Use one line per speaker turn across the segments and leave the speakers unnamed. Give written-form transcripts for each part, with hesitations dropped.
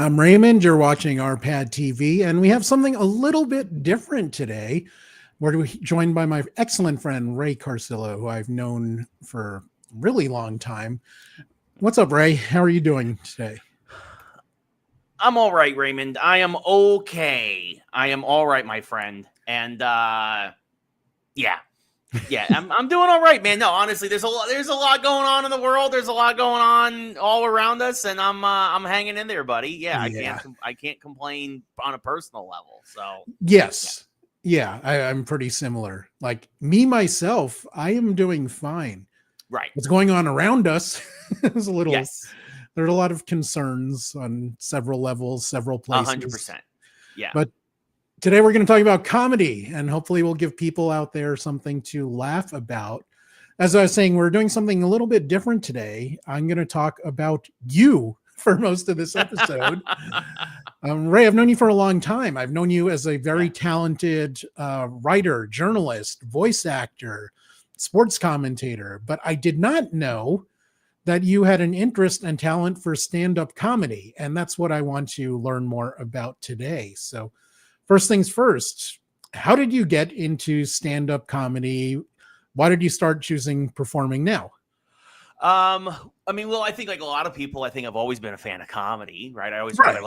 I'm Raymond. You're watching RPadTV, and we have something a little bit different today. We're joined by my excellent friend, Ray Carsillo, who I've known for a really long time. What's up, Ray? How are you doing today?
I'm all right, Raymond. I am okay. I am all right, my friend. And I'm doing all right, man. No, honestly, there's a lot going on in the world. There's a lot going on all around us, and I'm hanging in there, buddy. Yeah, I can't complain on a personal level. So
yes. Yeah, I'm pretty similar. Like me, myself, I am doing fine.
Right.
What's going on around us is a little...
Yes.
There are a lot of concerns on several levels, several places.
100%. Yeah.
But today we're going to talk about comedy, and hopefully we'll give people out there something to laugh about. As I was saying, we're doing something a little bit different today. I'm going to talk about you for most of this episode. Ray, I've known you for a long time. I've known you as a very talented writer, journalist, voice actor, sports commentator, but I did not know that you had an interest and talent for stand-up comedy, and that's what I want to learn more about today. So first things first, how did you get into stand-up comedy? Why did you start choosing performing now?
I think like a lot of people, I think I've always been a fan of comedy, right? I always rather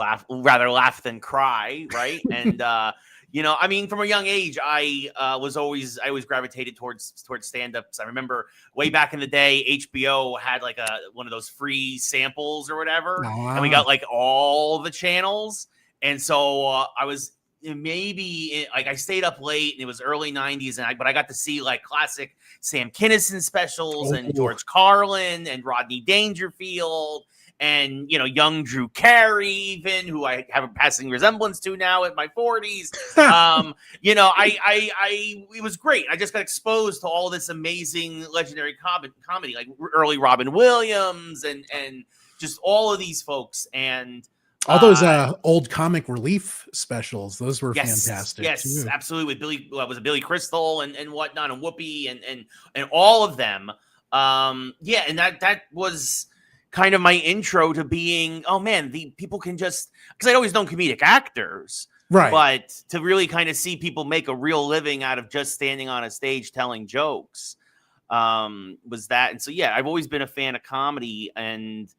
laugh than cry, right? And from a young age, I always gravitated towards stand-ups. I remember way back in the day, HBO had like one of those free samples or whatever, and we got like all the channels, and so I was I stayed up late, and it was early 90s, but I got to see like classic Sam Kinison specials and George Carlin and Rodney Dangerfield and, young Drew Carey, even, who I have a passing resemblance to now at my 40s. It was great. I just got exposed to all this amazing legendary comedy, like early Robin Williams and just all of these folks. And
all those old comic relief specials, those were fantastic.
Yes,
too.
Absolutely. With Billy Crystal and whatnot, and Whoopi and all of them. And that was kind of my intro to being, oh man, the people can just, because I'd always known comedic actors,
right?
But to really kind of see people make a real living out of just standing on a stage telling jokes, was that. And so I've always been a fan of comedy, and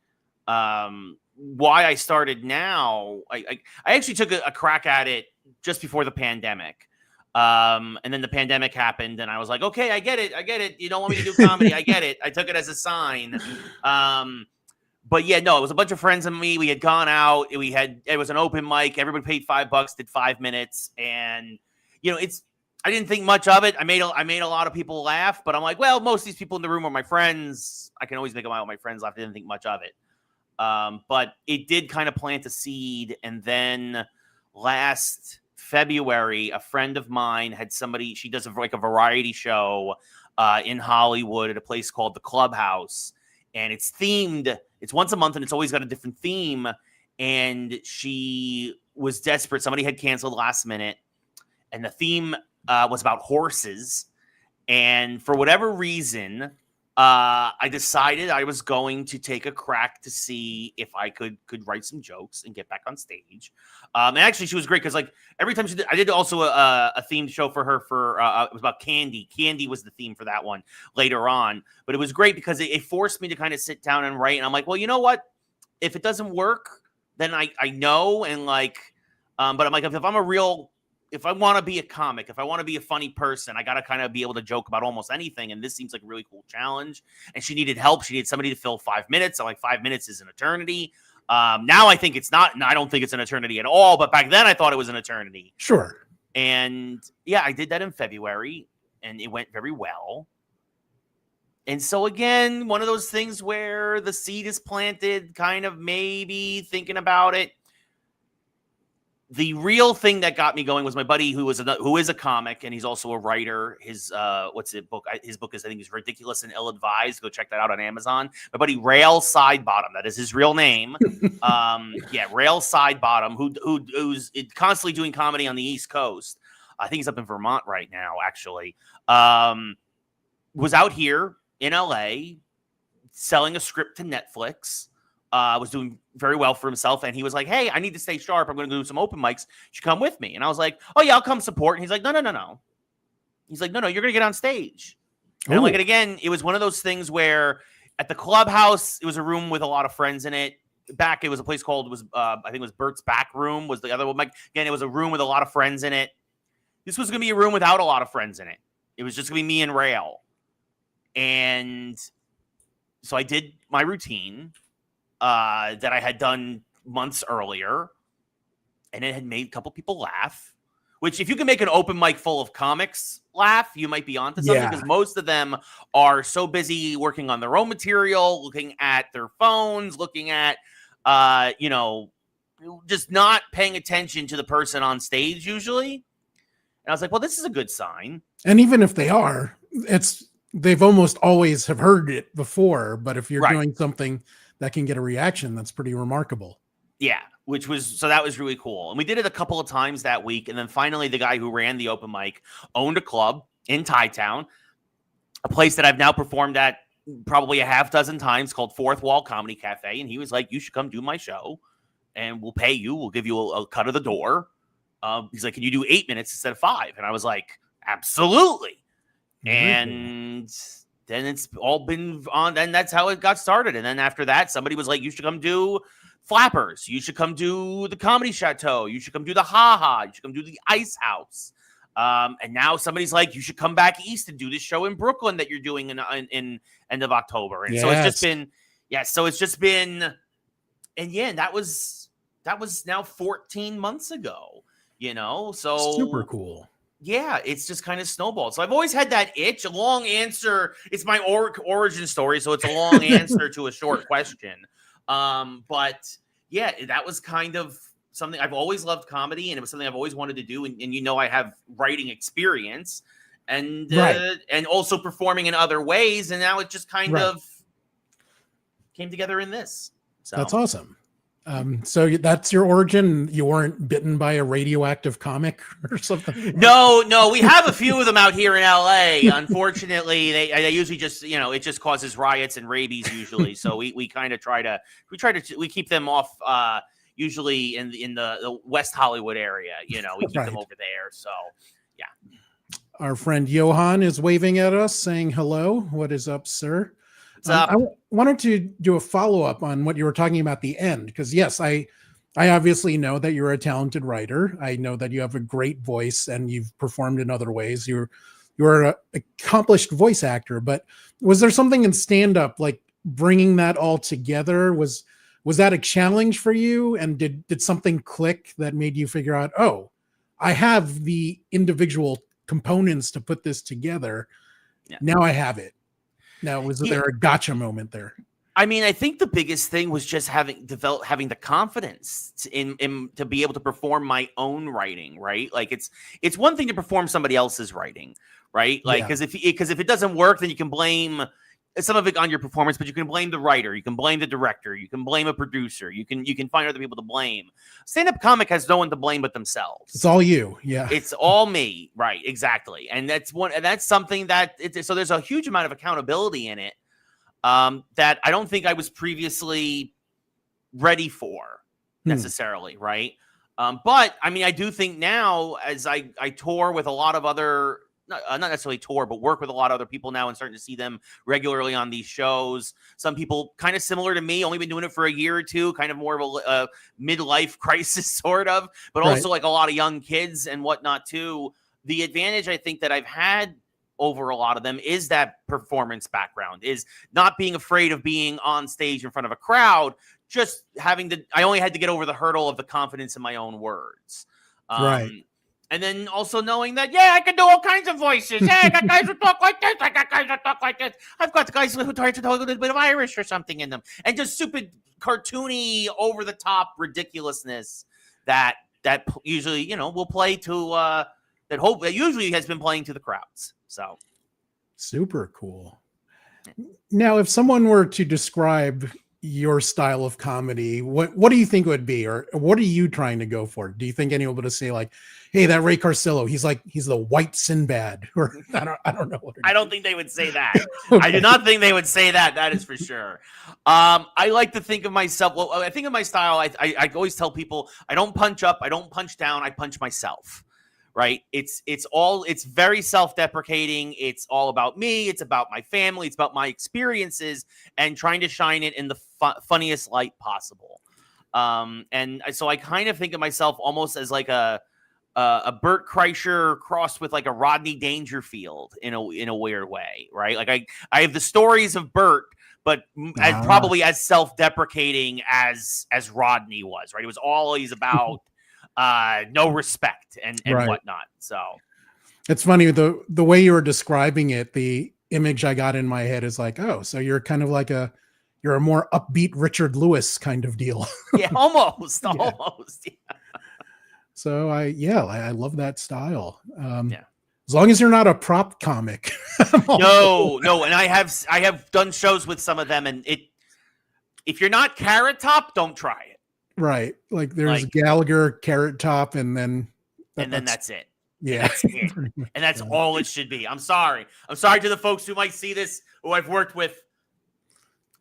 why I started now, I actually took a crack at it just before the pandemic. And then the pandemic happened, and I was like, okay, I get it. You don't want me to do comedy. I get it. I took it as a sign. It was a bunch of friends and me. We had gone out. It was an open mic. Everybody paid $5, did 5 minutes. And, I didn't think much of it. I made a lot of people laugh, but I'm like, well, most of these people in the room are my friends. I can always make my friends laugh. I didn't think much of it. But it did kind of plant a seed. And then last February, a friend of mine had she does a variety show in Hollywood at a place called the Clubhouse. And it's themed. It's once a month, and it's always got a different theme. And she was desperate. Somebody had canceled last minute. And the theme was about horses. And for whatever reason, I decided I was going to take a crack to see if I could write some jokes and get back on stage. And actually, she was great because every time I did also a themed show for her it was about candy. Candy was the theme for that one later on. But it was great because it forced me to kind of sit down and write. And I'm like, well, you know what? If it doesn't work, then I know. And but I'm like, if I want to be a comic, if I want to be a funny person, I got to kind of be able to joke about almost anything. And this seems like a really cool challenge. And she needed help. She needed somebody to fill 5 minutes. I'm like, 5 minutes is an eternity. Now I think it's not, and I don't think it's an eternity at all. But back then I thought it was an eternity.
Sure.
And I did that in February, and it went very well. And so again, one of those things where the seed is planted, kind of maybe thinking about it. The real thing that got me going was my buddy who is a comic, and he's also a writer. His book? His book is, I think, is Ridiculous and Ill-Advised. Go check that out on Amazon. My buddy Rail Sidebottom, that is his real name. Rail Sidebottom, who's constantly doing comedy on the East Coast. I think he's up in Vermont right now, actually. Was out here in LA selling a script to Netflix. was doing very well for himself, and he was like, "Hey, I need to stay sharp. I'm going to do some open mics. You should come with me." And I was like, "Oh yeah, I'll come support." And he's like, "No. He's like, no, you're going to get on stage." And I'm like, and again, it was one of those things where at the clubhouse, it was a room with a lot of friends in it. Back, it was a place called I think it was Bert's Back Room was the other one. Again, it was a room with a lot of friends in it. This was going to be a room without a lot of friends in it. It was just going to be me and Rail. And so I did my routine that I had done months earlier, and it had made a couple people laugh, which if you can make an open mic full of comics laugh, you might be onto something, because most of them are so busy working on their own material, looking at their phones, looking at, just not paying attention to the person on stage usually. And I was like, well, this is a good sign.
And even if they are, they've almost always have heard it before, but if you're doing something that can get a reaction, that's pretty remarkable.
Yeah, that was really cool. And we did it a couple of times that week. And then finally, the guy who ran the open mic owned a club in Thai Town, a place that I've now performed at probably a half dozen times, called Fourth Wall Comedy Cafe. And he was like, "You should come do my show and we'll pay you. We'll give you a cut of the door." He's like, "Can you do 8 minutes instead of 5?" And I was like, "Absolutely." And then it's all been on, and that's how it got started. And then after that, somebody was like, "You should come do Flappers. You should come do the Comedy Chateau. You should come do the Ha Ha. You should come do the Ice House." And now somebody's like, "You should come back east and do this show in Brooklyn that you're doing in end of October." And so it's just been, and that was now 14 months ago, so
super cool.
Yeah, it's just kind of snowballed. So I've always had that itch. A long answer. It's my origin story, so it's a long answer to a short question. But yeah, that was kind of something. I've always loved comedy, and it was something I've always wanted to do. And I have writing experience, and also performing in other ways. And now it just kind of came together in this. So
that's awesome. So that's your origin. You weren't bitten by a radioactive comic or something?
No, we have a few of them out here in LA. Unfortunately, they usually just, it just causes riots and rabies usually. So we keep them off, usually in the West Hollywood area, we keep them over there. So yeah.
Our friend Johan is waving at us saying hello. What is up, sir? I wanted to do a follow-up on what you were talking about at the end, because yes, I obviously know that you're a talented writer. I know that you have a great voice and you've performed in other ways. You're an accomplished voice actor, but was there something in stand-up, like bringing that all together? Was that a challenge for you? And did something click that made you figure out, oh, I have the individual components to put this together. Yeah. Now I have it. Now, was there a gotcha moment there?
I mean, I think the biggest thing was just having the confidence to be able to perform my own writing, right? Like it's one thing to perform somebody else's writing, right? Like, because if it doesn't work, then you can blame some of it on your performance, but you can blame the writer, you can blame the director, you can blame a producer, you can find other people to blame. Stand-up comic has no one to blame but themselves.
It's all you. Yeah.
It's all me. Right. Exactly. And that's something that so there's a huge amount of accountability in it, that I don't think I was previously ready for necessarily. Right. But I mean, I do think now, as I tour with a lot of other, not necessarily tour, but work with a lot of other people now and starting to see them regularly on these shows. Some people kind of similar to me, only been doing it for a year or two, kind of more of a midlife crisis sort of, but also like a lot of young kids and whatnot too. The advantage I think that I've had over a lot of them is that performance background, is not being afraid of being on stage in front of a crowd, just I only had to get over the hurdle of the confidence in my own words.
Right.
And then also knowing that, I can do all kinds of voices. I got guys who talk like this. I got guys who talk like this. I've got the guys who try to talk a little bit of Irish or something in them. And just stupid, cartoony, over-the-top ridiculousness that usually, will play to, that usually has been playing to the crowds. So.
Super cool. Now, if someone were to describe your style of comedy, what do you think it would be, or what are you trying to go for? Do you think anyone would say like, hey, that Ray Carsillo, he's the white Sinbad, or I don't know what
I don't think they would say that.
Okay.
I do not think they would say that. That is for sure. I like to think of myself. Well, I think of my style. I always tell people I don't punch up. I don't punch down. I punch myself. Right. It's very self-deprecating. It's all about me. It's about my family. It's about my experiences and trying to shine it in the funniest light possible. And so I kind of think of myself almost as like a Bert Kreischer crossed with like a Rodney Dangerfield in a weird way, right? Like I have the stories of Bert, but as probably as self-deprecating as Rodney was, right? It was always about no respect and
Right.
whatnot. So
it's funny, the way you were describing it, the image I got in my head is like, oh, so you're kind of like you're a more upbeat Richard Lewis kind of deal.
yeah, almost.
Yeah.
Yeah.
So I love that style.
Yeah.
As long as you're not a prop comic.
No. And I have done shows with some of them, and if you're not Carrot Top, don't try it.
Right. Like there's Gallagher, Carrot Top, and then
that's it.
Yeah.
And that's all it should be. I'm sorry to the folks who might see this, who I've worked with.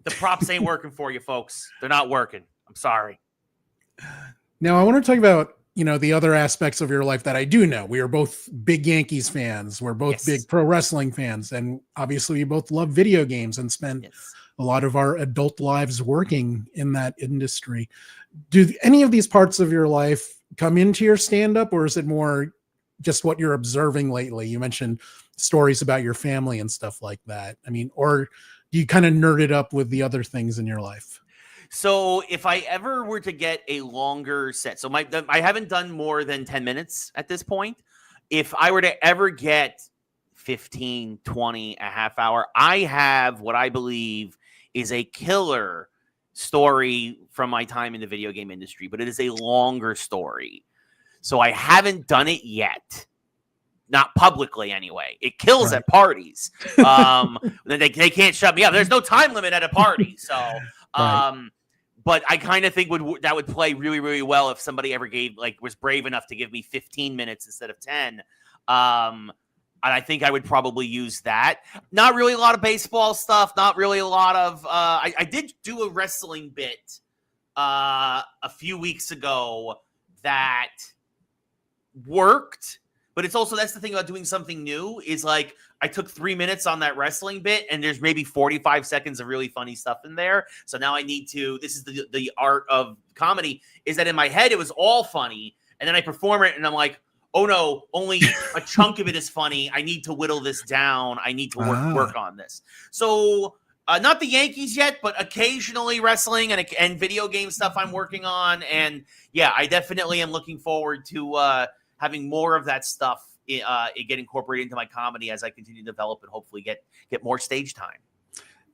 The props ain't working for you, folks. They're not working. I'm sorry.
Now I want to talk about, the other aspects of your life that I do know. We are both big Yankees fans. We're both big pro wrestling fans. And obviously we both love video games and spend a lot of our adult lives working in that industry. Do any of these parts of your life come into your stand-up, or is it more just what you're observing lately? You mentioned stories about your family and stuff like that. I mean, or do you kind of nerd it up with the other things in your life?
So if I ever were to get a longer set, so I haven't done more than 10 minutes at this point. If I were to ever get 15, 20, a half hour, I have what I believe is a killer story from my time in the video game industry, but it is a longer story. So I haven't done it yet. Not publicly anyway. It kills at parties. They can't shut me up. There's no time limit at a party. So, but I kind of think that would play really, really well if somebody ever was brave enough to give me 15 minutes instead of 10. And I think I would probably use that. Not really a lot of baseball stuff. Not really a lot of. I did do a wrestling bit a few weeks ago that worked. But it's also, that's the thing about doing something new, is like I took 3 minutes on that wrestling bit and there's maybe 45 seconds of really funny stuff in there. So now I need to, this is the art of comedy, is that in my head it was all funny. And then I perform it and I'm like, oh no, only a chunk of it is funny. I need to whittle this down. I need to work on this. So not the Yankees yet, but occasionally wrestling and video game stuff I'm working on. And yeah, I definitely am looking forward to having more of that stuff get incorporated into my comedy as I continue to develop and hopefully get more stage time.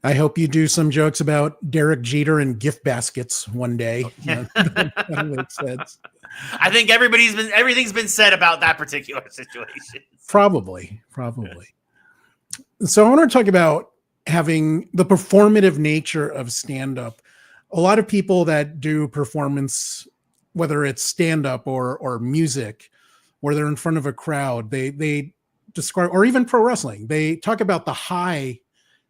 I hope you do some jokes about Derek Jeter and gift baskets one day. That makes sense.
I think everything's been said about that particular situation.
Probably. So I want to talk about having the performative nature of stand-up. A lot of people that do performance, whether it's stand-up or music, where they're in front of a crowd, they describe, or even pro wrestling, they talk about the high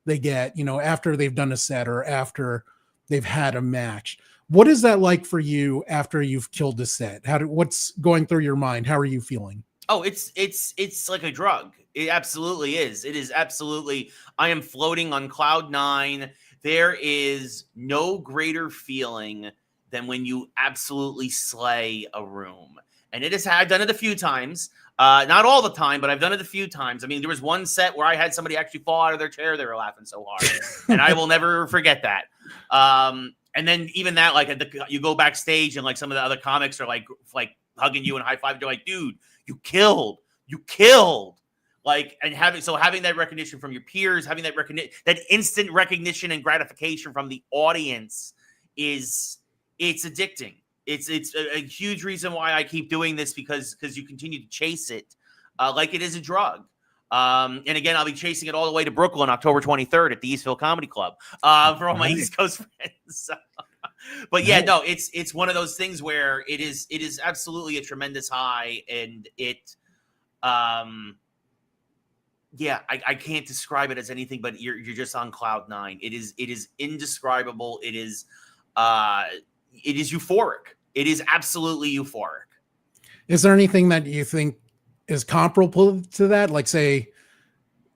they get, after they've done a set or after they've had a match. What is that like for you after you've killed a set? What's going through your mind? How are you feeling?
Oh, it's like a drug. It absolutely is. It is absolutely. I am floating on cloud 9. There is no greater feeling than when you absolutely slay a room. And I've done it a few times, not all the time, but I've done it a few times. I mean, there was one set where I had somebody actually fall out of their chair. They were laughing so hard, and I will never forget that. And then even that, like you go backstage and like some of the other comics are like hugging you and high five. They're like, dude, you killed. Like, and having that recognition from your peers, having that instant recognition and gratification from the audience it's addicting. It's a huge reason why I keep doing this, because you continue to chase it like it is a drug. And again, I'll be chasing it all the way to Brooklyn, October 23rd at the Eastville Comedy Club for all my East Coast friends. So, but yeah, no, it's one of those things where it is absolutely a tremendous high, and yeah, I can't describe it as anything, but you're just on cloud nine. It is indescribable. It is euphoric. It is absolutely euphoric.
Is there anything that you think is comparable to that? Like, say,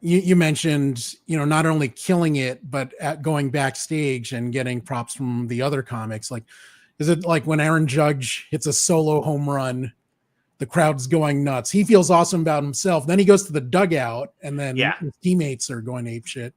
you mentioned, not only killing it, but going backstage and getting props from the other comics. Like, is it like when Aaron Judge hits a solo home run, the crowd's going nuts? He feels awesome about himself. Then he goes to the dugout, and then his teammates are going apeshit.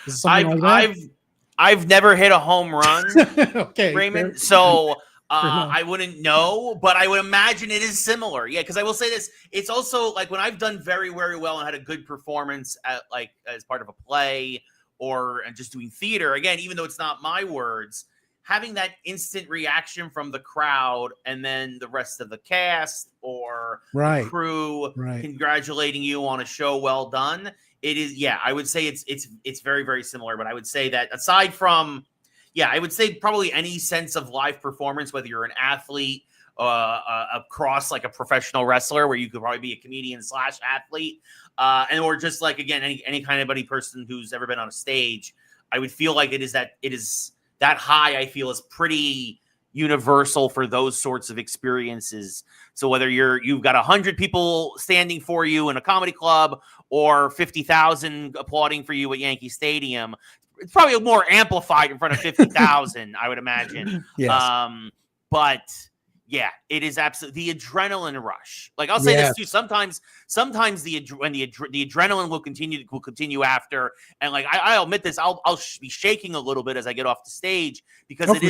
Is it something like that?
I've never hit a home run,
okay,
Raymond. So I wouldn't know, but I would imagine it is similar. Yeah, because I will say this: it's also like when I've done very, very well and had a good performance at like as part of a play or just doing theater. Again, even though it's not my words, having that instant reaction from the crowd and then the rest of the cast or the crew congratulating you on a show well done. It is, yeah, I would say it's very, very similar. But I would say that aside from, I would say probably any sense of live performance, whether you're an athlete across like a professional wrestler, where you could probably be a comedian / athlete, and or just like, again, any kind of person who's ever been on a stage, I would feel like it is that high. I feel is pretty universal for those sorts of experiences. So whether you've got 100 people standing for you in a comedy club or 50,000 applauding for you at Yankee Stadium, it's probably more amplified in front of 50,000, I would imagine.
Yes.
But yeah, it is absolutely the adrenaline rush. Like I'll say this too. Sometimes the adrenaline will continue after, and like I'll admit this, I'll be shaking a little bit as I get off the stage because it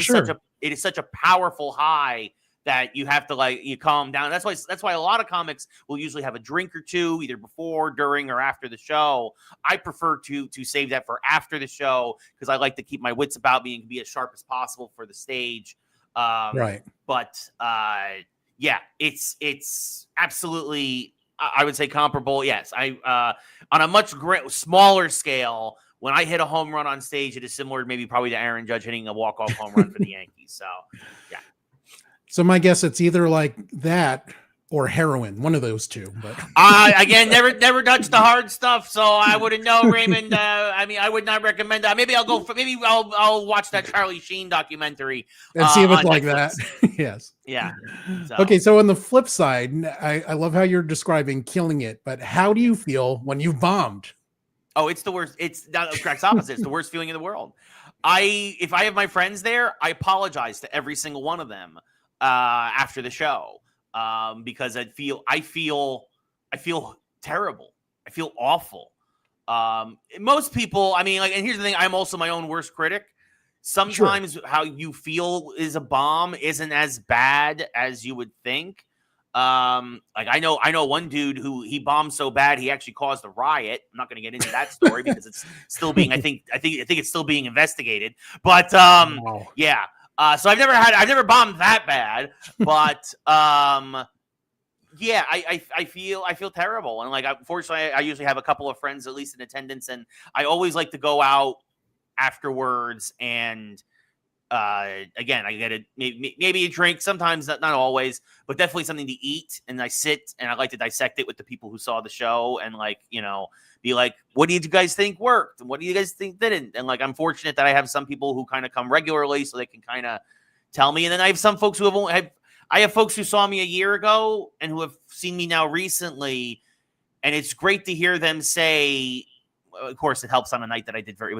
is such a powerful high that you have to you calm down. That's why a lot of comics will usually have a drink or two either before, during, or after the show. I prefer to save that for after the show because I like to keep my wits about me and be as sharp as possible for the stage. But it's absolutely, I would say, comparable. Yes, I on a much smaller scale. When I hit a home run on stage, it is similar, probably to Aaron Judge hitting a walk-off home run for the Yankees. So, yeah.
So my guess, it's either like that or heroin, one of those two. But
again, never touched the hard stuff, so I wouldn't know, Raymond. I would not recommend that. Maybe I'll watch that Charlie Sheen documentary
and see if it's like Netflix. That. Yes.
Yeah. So.
Okay, so on the flip side, I love how you're describing killing it, but how do you feel when you've bombed?
Oh, it's the worst. It's not the correct opposite. It's the worst feeling in the world. If I have my friends there, I apologize to every single one of them after the show. Because I feel terrible. I feel awful. Most people, and here's the thing, I'm also my own worst critic. Sometimes how you feel is a bomb isn't as bad as you would think. I know one dude who he bombed so bad he actually caused a riot. I'm not going to get into that story because it's still being, I think it's still being investigated. But wow. Yeah. So I've never bombed that bad, but yeah, I feel terrible. And unfortunately, I usually have a couple of friends at least in attendance, and I always like to go out afterwards. And again, I get maybe a drink, sometimes not always, but definitely something to eat. And I sit and I like to dissect it with the people who saw the show and be like, what do you guys think worked? And what do you guys think didn't? And I'm fortunate that I have some people who kind of come regularly so they can kind of tell me. And then I have some folks who I have folks who saw me a year ago and who have seen me now recently. And it's great to hear them say, of course, it helps on a night that night I did very,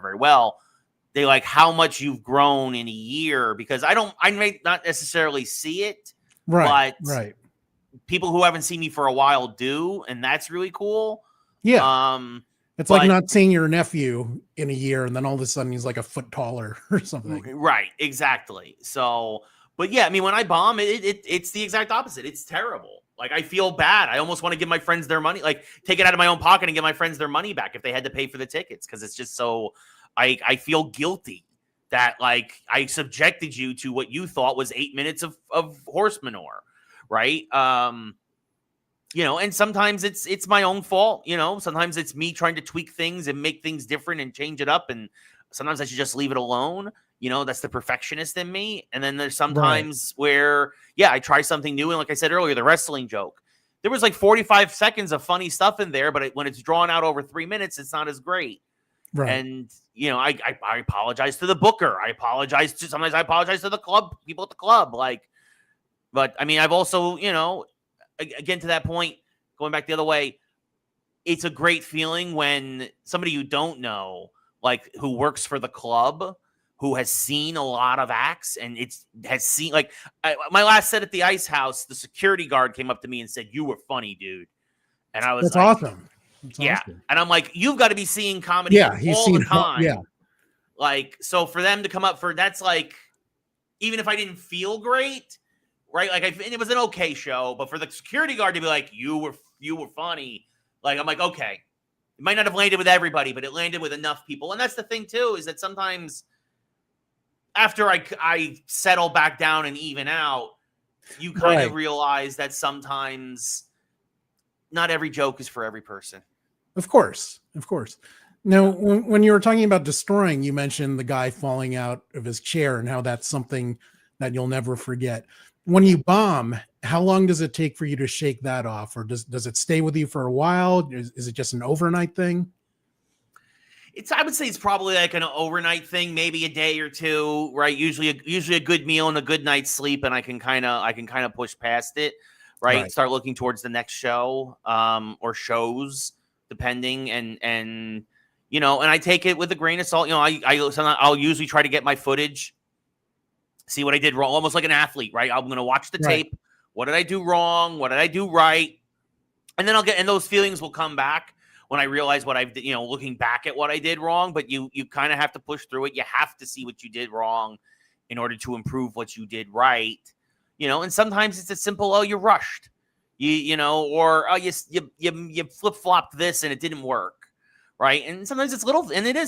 very well. They like how much you've grown in a year, because I may not necessarily see it, but people who haven't seen me for a while do. And that's really cool.
Yeah. It's like not seeing your nephew in a year and then all of a sudden he's like a foot taller or something.
Right. Exactly. So, but yeah, when I bomb, it's the exact opposite. It's terrible. I feel bad. I almost want to give my friends their money, take it out of my own pocket and give my friends their money back if they had to pay for the tickets. Cause it's just so, I feel guilty that I subjected you to what you thought was 8 minutes of horse manure. Right. And sometimes it's my own fault. Sometimes it's me trying to tweak things and make things different and change it up, and sometimes I should just leave it alone. That's the perfectionist in me. And then there's sometimes where, I try something new. And like I said earlier, the wrestling joke, there was like 45 seconds of funny stuff in there, but when it's drawn out over 3 minutes, it's not as great.
Right.
And, I apologize to the booker. Sometimes I apologize to the club, people at the club. But I mean, I've also, again, to that point, going back the other way, it's a great feeling when somebody you don't know, like who works for the club, who has seen a lot of acts and has seen, like my last set at the Ice House, the security guard came up to me and said, "You were funny, dude." And I was
That's
like,
awesome. That's awesome.
And I'm like, you've got to be seeing comedy all the time.
Yeah.
Like, so for them to come up that's like, even if I didn't feel great, right? Like it was an okay show, but for the security guard to be like, you were funny. Like, I'm like, okay, it might not have landed with everybody, but it landed with enough people. And that's the thing too, is that sometimes after I settle back down and even out, you kind of realize that sometimes not every joke is for every person.
Of course. Now, when you were talking about destroying, you mentioned the guy falling out of his chair and how that's something that you'll never forget. When you bomb, how long does it take for you to shake that off? Or does it stay with you for a while? Is it just an overnight thing?
I would say it's probably like an overnight thing, maybe a day or two, right? Usually a good meal and a good night's sleep, and I can kind of push past it, right? Start looking towards the next show, or shows, depending, and and I take it with a grain of salt. I'll usually try to get my footage, see what I did wrong, almost like an athlete, right? I'm going to watch the tape. What did I do wrong? What did I do right? And then and those feelings will come back when I realize what I've, looking back at what I did wrong. But you kind of have to push through it. You have to see what you did wrong in order to improve what you did right. And sometimes it's as simple, oh, you rushed, or oh, you flip-flopped this and it didn't work. Right. And sometimes it's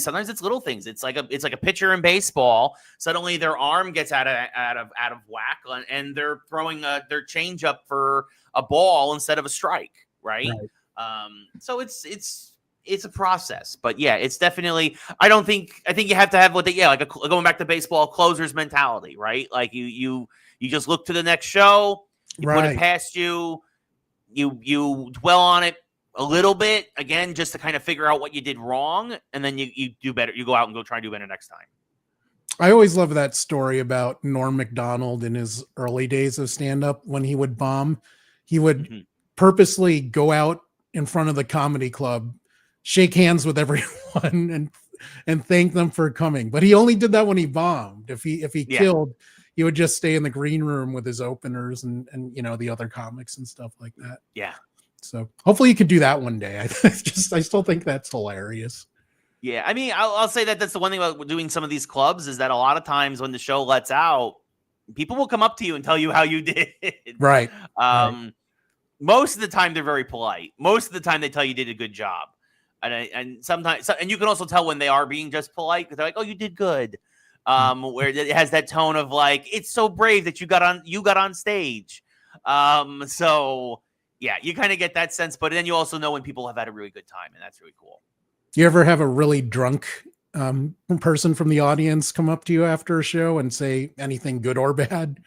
sometimes it's little things. It's like a pitcher in baseball. Suddenly their arm gets out of whack and they're throwing their change up for a ball instead of a strike. Right. So it's a process, but it's definitely, I think you have to have going back to baseball, closer's mentality, right? Like you just look to the next show, you put it past you, you dwell on it a little bit again, just to kind of figure out what you did wrong. And then you do better. You go out and go try and do better next time.
I always love that story about Norm Macdonald in his early days of stand-up. When he would bomb, he would purposely go out in front of the comedy club, shake hands with everyone and thank them for coming. But he only did that when he bombed. If he killed, he would just stay in the green room with his openers and the other comics and stuff like that.
Yeah.
So hopefully you could do that one day. I still think that's hilarious.
Yeah. I mean, I'll say that's the one thing about doing some of these clubs is that a lot of times when the show lets out, people will come up to you and tell you how you did.
Right.
Most of the time they're very polite. Most of the time they tell you did a good job. And sometimes, and you can also tell when they are being just polite because they're like, "Oh, you did good." Where it has that tone of like, "It's so brave that you got on stage." So yeah, you kind of get that sense, but then you also know when people have had a really good time, and that's really cool.
Do you ever have a really drunk person from the audience come up to you after a show and say anything good or bad?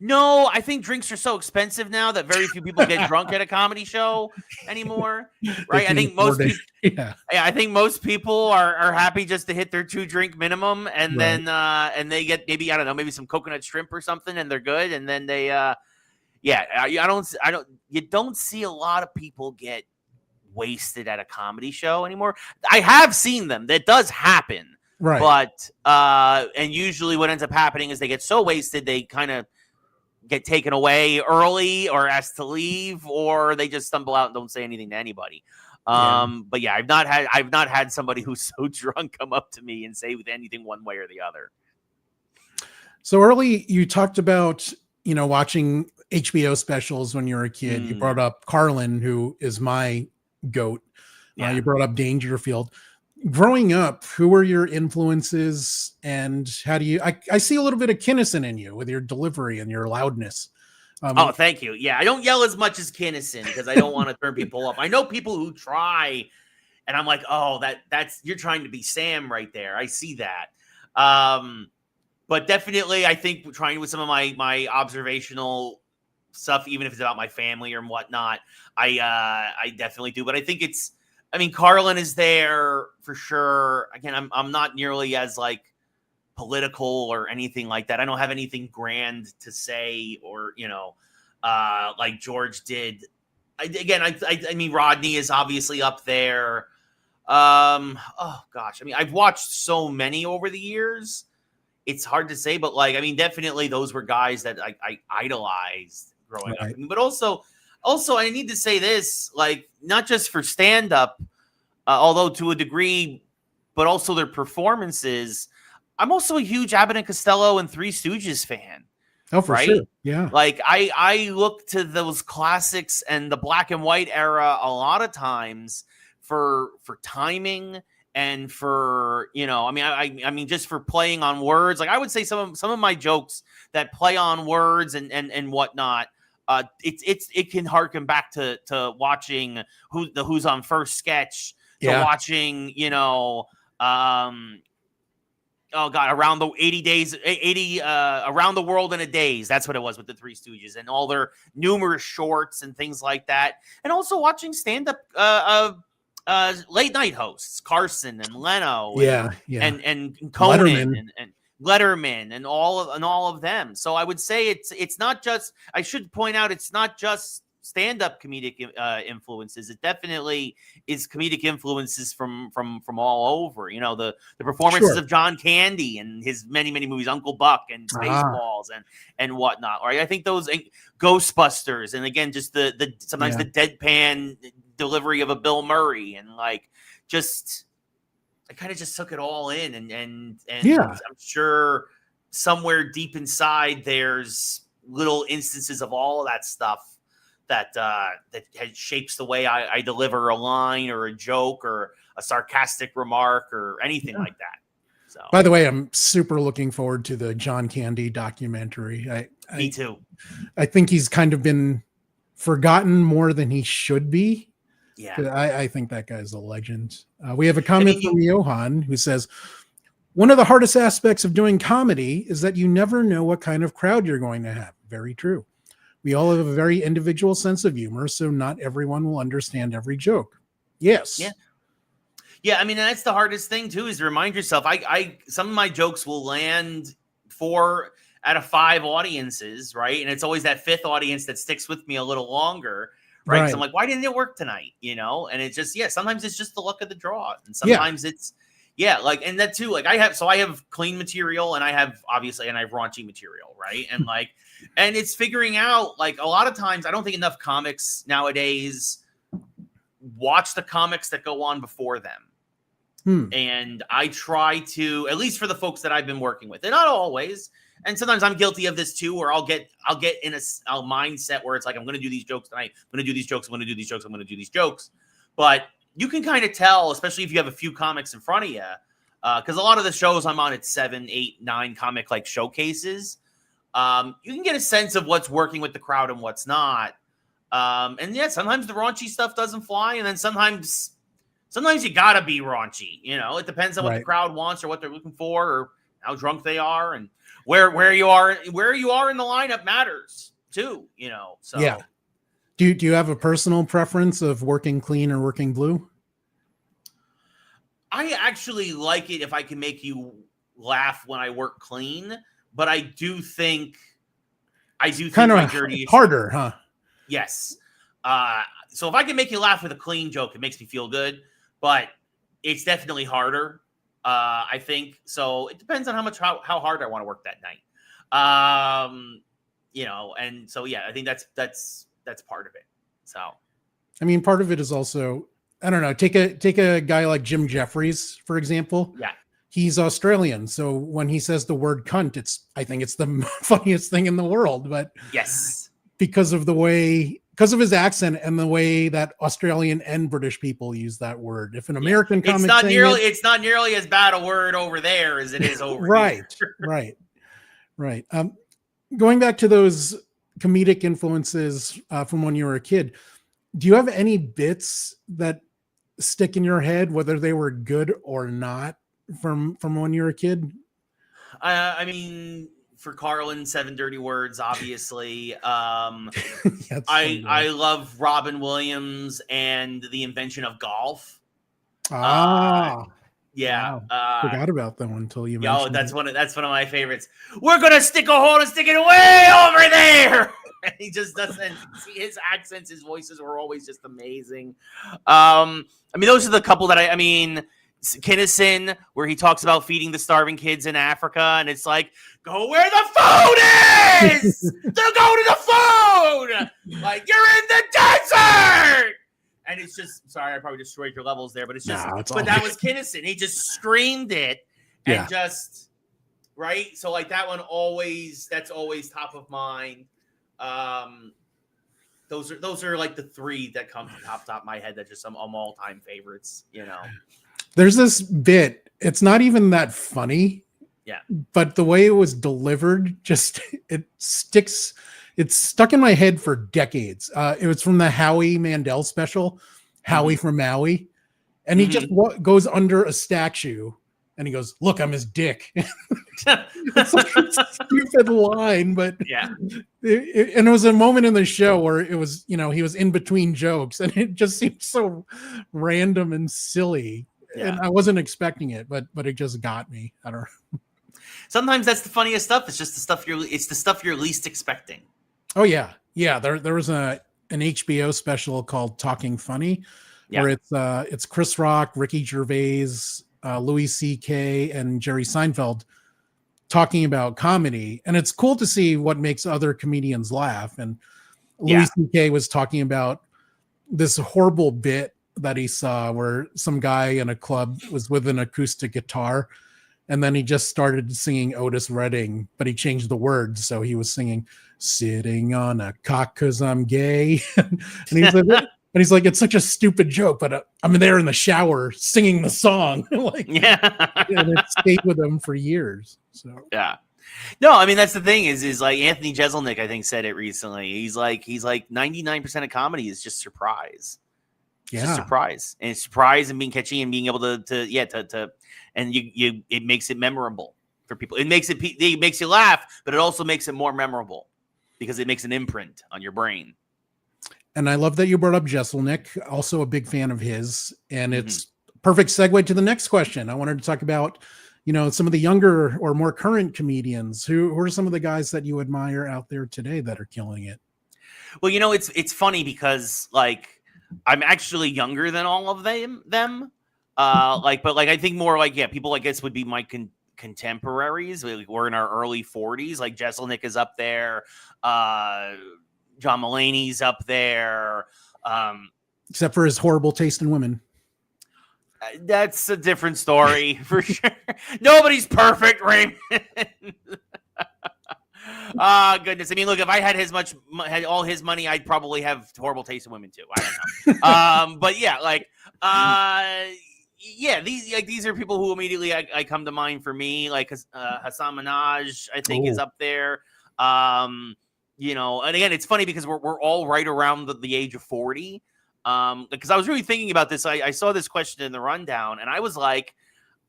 No, I think drinks are so expensive now that very few people get drunk at a comedy show anymore. Right? I think most people, I think most people are happy just to hit their 2-drink minimum, and then and they get maybe, I don't know, maybe some coconut shrimp or something, and they're good. And then they you don't see a lot of people get wasted at a comedy show anymore. I have seen them. That does happen.
Right.
But and usually what ends up happening is they get so wasted they kind of get taken away early or asked to leave, or they just stumble out and don't say anything to anybody. But yeah, I've not had somebody who's so drunk come up to me and say anything one way or the other.
So early you talked about, watching HBO specials when you were a kid. You brought up Carlin, who is my goat. You brought up Dangerfield. Growing up, who were your influences, and how do you? I see a little bit of Kinnison in you with your delivery and your loudness.
Oh, thank you. Yeah, I don't yell as much as Kinnison because I don't want to turn people off. I know people who try, and I'm like, oh, that's you're trying to be Sam right there. I see that. But definitely, I think trying with some of my observational stuff, even if it's about my family or whatnot, I definitely do. But I think Carlin is there for sure. Again, I'm not nearly as like political or anything like that. I don't have anything grand to say or, like George did. I mean, Rodney is obviously up there. Oh gosh. I mean, I've watched so many over the years. It's hard to say, but definitely those were guys that I idolized growing up. But also I need to say this, like, not just for stand-up, although to a degree, but also their performances. I'm also a huge Abbott and Costello and Three Stooges fan.
Oh, for sure. Yeah.
Like I look to those classics and the black and white era a lot of times for timing and for, I mean, just for playing on words. Like I would say some of my jokes that play on words and whatnot, it can harken back to watching Who's on First sketch, to watching, oh God, around the 80 around the world in a days. That's what it was with the Three Stooges and all their numerous shorts and things like that. And also watching stand-up late night hosts, Carson and Leno, and Conan and Letterman and all of them. So I would say it's not just. I should point out it's not just stand-up comedic influences. It definitely is comedic influences from all over. The performances of John Candy and his many movies, Uncle Buck and Spaceballs and whatnot. Right? I think those Ghostbusters, and again, just the sometimes the deadpan delivery of a Bill Murray, and like just I kind of just took it all in, and I'm sure somewhere deep inside there's little instances of all of that stuff that shapes the way I deliver a line or a joke or a sarcastic remark or anything like that. So,
by the way, I'm super looking forward to the John Candy documentary.
Me too.
I think he's kind of been forgotten more than he should be.
Yeah,
I think that guy's a legend. We have a comment from Johan who says, one of the hardest aspects of doing comedy is that you never know what kind of crowd you're going to have. Very true. We all have a very individual sense of humor, so not everyone will understand every joke. Yes.
Yeah. I mean, that's the hardest thing too, is to remind yourself. Some of my jokes will land 4 out of 5 audiences, right? And it's always that 5th audience that sticks with me a little longer, right? Because I'm like, why didn't it work tonight? And it's just sometimes it's just the luck of the draw, and sometimes it's and that too. Like I have clean material, and I have raunchy material, right? And and it's figuring out, like, a lot of times I don't think enough comics nowadays watch the comics that go on before them. And I try to, at least for the folks that I've been working with, and not always. And sometimes I'm guilty of this too, where I'll get in a mindset where it's like, I'm going to do these jokes tonight. I'm going to do these jokes. I'm going to do these jokes. I'm going to do these jokes. But you can kind of tell, especially if you have a few comics in front of you, because a lot of the shows I'm on, it's 7, 8, 9 comic like showcases. You can get a sense of what's working with the crowd and what's not. And sometimes the raunchy stuff doesn't fly, and then sometimes you gotta be raunchy. It depends on what the crowd wants or what they're looking for, or how drunk they are, and where you are in the lineup matters too. So
yeah. Do you have a personal preference of working clean or working blue?
I actually like it if I can make you laugh when I work clean. But I do think
kind of harder, huh?
Yes. So if I can make you laugh with a clean joke, it makes me feel good. But it's definitely harder. I think so. It depends on how hard I want to work that night. And so I think that's part of it. So,
I mean, part of it is also, I don't know. Take a guy like Jim Jeffries, for example.
Yeah.
He's Australian, so when he says the word cunt, I think it's the funniest thing in the world. But
yes,
because of his accent and the way that Australian and British people use that word. If an American comic,
it's not nearly as bad a word over there as it is over
here. Right. Going back to those comedic influences from when you were a kid. Do you have any bits that stick in your head, whether they were good or not, from when you were a kid?
I mean, for Carlin, 7 Dirty Words, obviously. I love Robin Williams and the invention of golf.
Wow.
Forgot
about that one until you mentioned
that's one of my favorites. We're gonna stick a hole and stick it way over there. And he just doesn't see his accents, his voices were always just amazing. I mean, those are the couple that I mean, Kinnison, where he talks about feeding the starving kids in Africa, and it's like, go where the food is! They'll go to the food! Like, you're in the desert! And it's just, sorry, I probably destroyed your levels there, but it's just, but that was Kinnison. He just screamed it and just, right? So, like, that one that's always top of mind. Those are like the 3 that come to top of my head that just some all-time favorites, you know.
There's this bit, it's not even that funny.
Yeah.
But the way it was delivered, just it's stuck in my head for decades. It was from the Howie Mandel special, Howie from Maui. And he just goes under a statue and he goes, "Look, I'm his dick." It's such a stupid line, but and it was a moment in the show where it was, you know, he was in between jokes and it just seemed so random and silly. Yeah. And I wasn't expecting it, but it just got me. I don't know.
Sometimes that's the funniest stuff. It's just the stuff you're least expecting.
Oh yeah. Yeah. There was an HBO special called Talking Funny, where it's Chris Rock, Ricky Gervais, Louis C.K. and Jerry Seinfeld talking about comedy. And it's cool to see what makes other comedians laugh. And Louis C.K. was talking about this horrible bit that he saw where some guy in a club was with an acoustic guitar, and then he just started singing Otis Redding, but he changed the words. So he was singing "Sitting on a Cock 'Cause I'm Gay." And he's like, it's such a stupid joke, but I'm there in the shower singing the song. And it stayed with him for years. So
no, I mean, that's the thing is like Anthony Jeselnik, I think, said it recently. He's like 99% of comedy is just surprise. Just surprise and being catchy and being able to and it makes it memorable for people. It makes you laugh, but it also makes it more memorable because it makes an imprint on your brain.
And I love that you brought up Jeselnik, also a big fan of his, and it's perfect segue to the next question. I wanted to talk about, you know, some of the younger or more current comedians. Who are some of the guys that you admire out there today that are killing it?
Well, you know, it's funny because like I'm actually younger than all of them. But I think more like, people I guess would be my contemporaries. We're in our early 40s. Like Jeselnik is up there. John Mulaney's up there.
Except for his horrible taste in women.
That's a different story for sure. Nobody's perfect, Raymond. Goodness. I mean, look, if I had had all his money, I'd probably have horrible taste in women too. I don't know. But these are people who immediately I come to mind for me. Like Hassan Minhaj, I think, is up there. You know, and again, it's funny because we're all right around the age of 40. Because I was really thinking about this. I saw this question in the rundown, and I was like,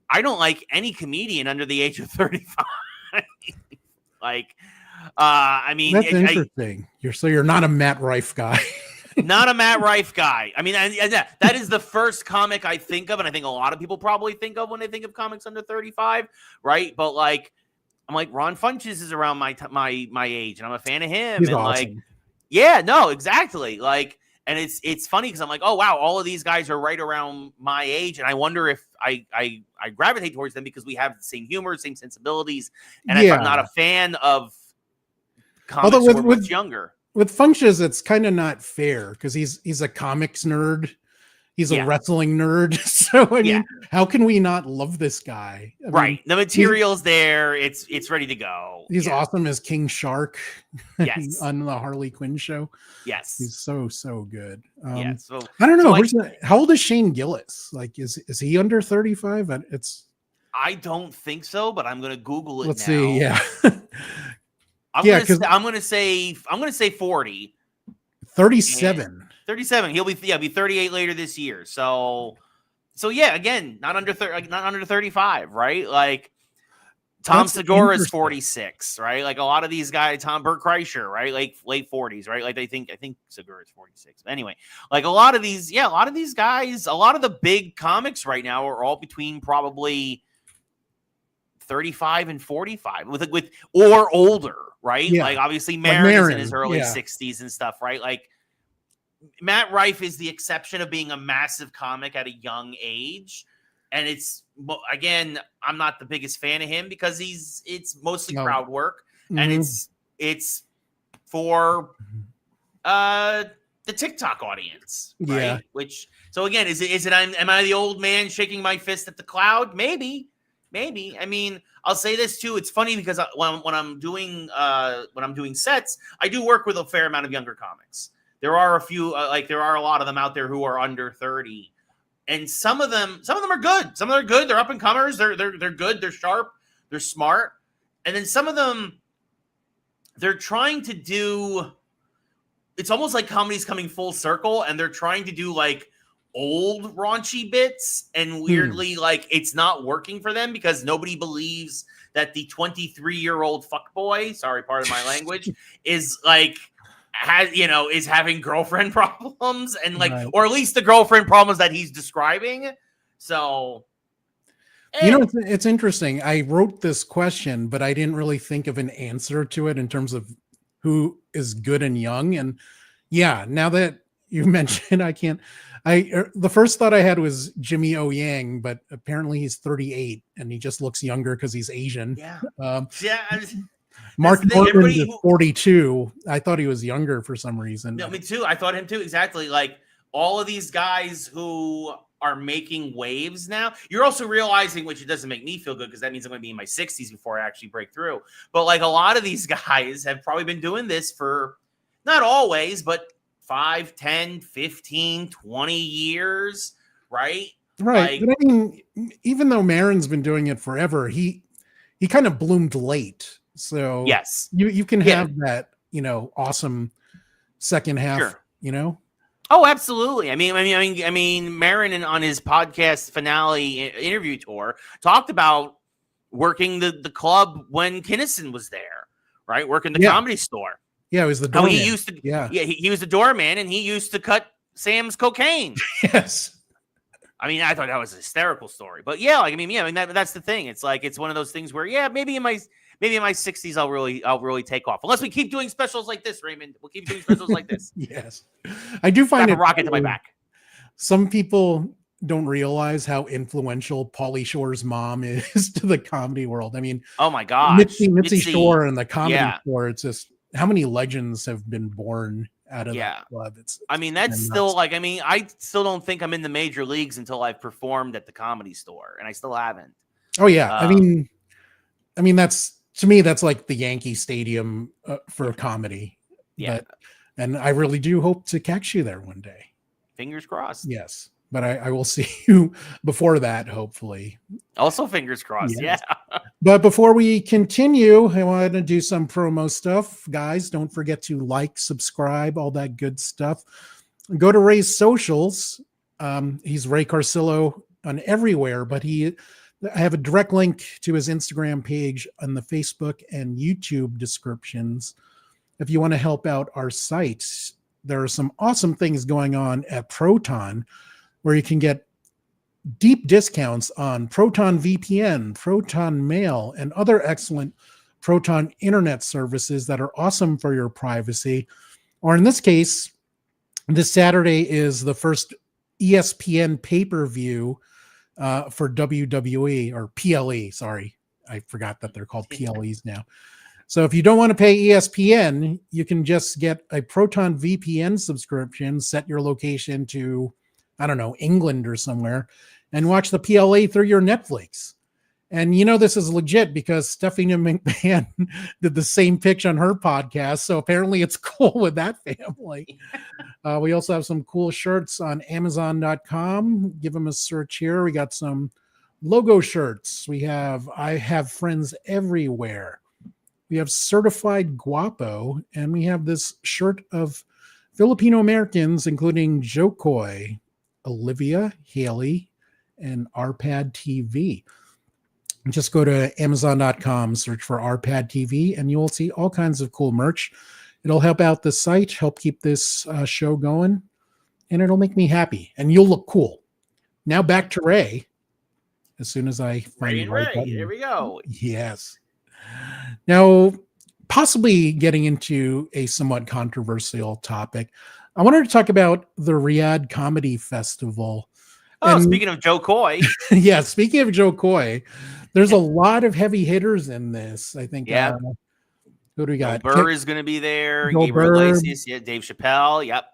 I don't like any comedian under the age of 35. I mean,
that's interesting. You're not a Matt Rife guy.
Not a Matt Rife guy. I mean, that is the first comic I think of, and I think a lot of people probably think of when they think of comics under 35, right? But like, I'm like, Ron Funches is around my age, and I'm a fan of him.
He's
and
awesome.
Exactly. Like, and it's funny because I'm like, oh wow, all of these guys are right around my age, and I wonder if I gravitate towards them because we have the same humor, same sensibilities, and if I'm not a fan of comics who are much younger.
With Funches, it's kind of not fair because he's a comics nerd. He's a wrestling nerd. So I mean, how can we not love this guy? I mean,
the material's there. It's ready to go.
He's awesome as King Shark.
Yes.
On the Harley Quinn show.
Yes.
He's so good.
So
I don't know. How old is Shane Gillis? Like, is he under 35?
I don't think so, but I'm gonna Google it.
Let's see. Yeah.
I'm
Yeah,
gonna say 40.
37.
37. He'll be 38 later this year. So yeah, again, not under 35, right? Like Tom
That's
Segura is
interesting.
46, right? Like a lot of these guys, Burt Kreischer, right? Like late 40s, right? Like I think Segura is 46. Anyway, like a lot of these guys, a lot of the big comics right now are all between probably 35 and 45 with or older, right?
Yeah.
Like obviously
Like
Maron is in
Maron,
his early
yeah.
60s and stuff, right? Like Matt Rife is the exception of being a massive comic at a young age. And it's, again, I'm not the biggest fan of him because it's mostly crowd work. And it's for the TikTok audience, right?
Yeah.
Which, so again, is it am I the old man shaking my fist at the cloud? Maybe. I mean, I'll say this too. It's funny because when I'm doing sets, I do work with a fair amount of younger comics. There are a few, there are a lot of them out there who are under 30, and some of them are good. Some of them are good. They're up and comers. They're good. They're sharp. They're smart. And then some of them, they're trying to do. It's almost like comedy's coming full circle, and they're trying to do like old raunchy bits, and weirdly, like it's not working for them because nobody believes that the 23-year-old fuckboy, sorry, pardon my language, is like. Is having girlfriend problems and like, or at least the girlfriend problems that he's describing. So,
it's interesting. I wrote this question, but I didn't really think of an answer to it in terms of who is good and young. And yeah, now that you mentioned, the first thought I had was Jimmy O Yang, but apparently he's 38 and he just looks younger because he's Asian.
Yeah.
Mark Norman is 42. I thought he was younger for some reason.
No, me too. I thought him too. Exactly. Like all of these guys who are making waves now, you're also realizing, which it doesn't make me feel good because that means I'm going to be in my 60s before I actually break through. But like a lot of these guys have probably been doing this for not always, but 5, 10, 15, 20 years, right?
Right.
Like,
but I mean, even though Maron's been doing it forever, he kind of bloomed late. So
yes,
you can have that, awesome second half,
sure. Oh, absolutely. I mean, Maron on his podcast finale interview tour talked about working the club when Kinnison was there, right? Working the comedy store.
Yeah, it was the doorman.
He used to, he was the doorman, and he used to cut Sam's cocaine.
Yes.
I mean, I thought that was a hysterical story, but that's the thing. It's like it's one of those things where maybe in my 60s I'll really take off. Unless we keep doing specials like this, Raymond. We'll keep doing specials like this.
Yes. I do find
a rocket to my back.
Some people don't realize how influential Pauly Shore's mom is to the comedy world. I mean,
oh my gosh.
Mitzi Shore and the comedy store, it's just how many legends have been born out of that club.
That's still like, I still don't think I'm in the major leagues until I've performed at the Comedy Store, and I still haven't.
Oh yeah. I mean, that's, to me, that's like the Yankee Stadium for comedy.
Yeah.
And I really do hope to catch you there one day.
Fingers crossed.
Yes. But I will see you before that, hopefully.
Also fingers crossed. Yes. Yeah.
But before we continue, I want to do some promo stuff. Guys, don't forget to like, subscribe, all that good stuff. Go to Ray's socials. He's Ray Carsillo on everywhere, but I have a direct link to his Instagram page on the Facebook and YouTube descriptions. If you want to help out our site, there are some awesome things going on at Proton, where you can get deep discounts on Proton VPN, Proton Mail, and other excellent Proton internet services that are awesome for your privacy. Or in this case, this Saturday is the first ESPN pay-per-view for WWE or PLE. Sorry, I forgot that they're called PLEs now. So if you don't want to pay ESPN, you can just get a Proton VPN subscription, set your location to, I don't know, England or somewhere, and watch the PLE through your Netflix. And this is legit because Stephanie McMahon did the same pitch on her podcast. So apparently it's cool with that family. We also have some cool shirts on Amazon.com. Give them a search here. We got some logo shirts. We have I Have Friends Everywhere. we have Certified Guapo, and we have this shirt of Filipino Americans, including Joe Coy, Olivia, Haley, and RPadTV. Just go to Amazon.com, search for RPadTV, and you will see all kinds of cool merch. It'll help out the site, help keep this show going, and it'll make me happy. And you'll look cool. Now back to Ray. As soon as I find the right button.
Here we go.
Yes. Now, possibly getting into a somewhat controversial topic, I wanted to talk about the Riyadh Comedy Festival.
Oh, and, speaking of Joe Coy.
Yeah, speaking of Joe Coy, there's a lot of heavy hitters in this. I think.
Yeah.
Who do we got?
Bill Burr is going to be there.
Bill
Gabriel
Burr.
Iglesias, yeah, Dave Chappelle. Yep.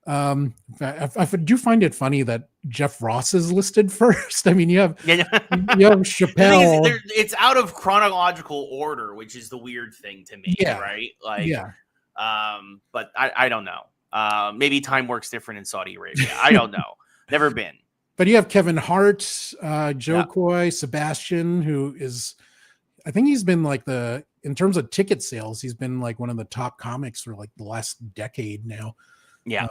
I do find it funny that Jeff Ross is listed first. I mean, you have Chappelle.
It's out of chronological order, which is the weird thing to me, right? Like, but I don't know. Maybe time works different in Saudi Arabia. I don't know. Never been. But
you have Kevin Hart, Joe Coy, Sebastian, who is, I think he's been like in terms of ticket sales, he's been like one of the top comics for like the last decade now.
Yeah.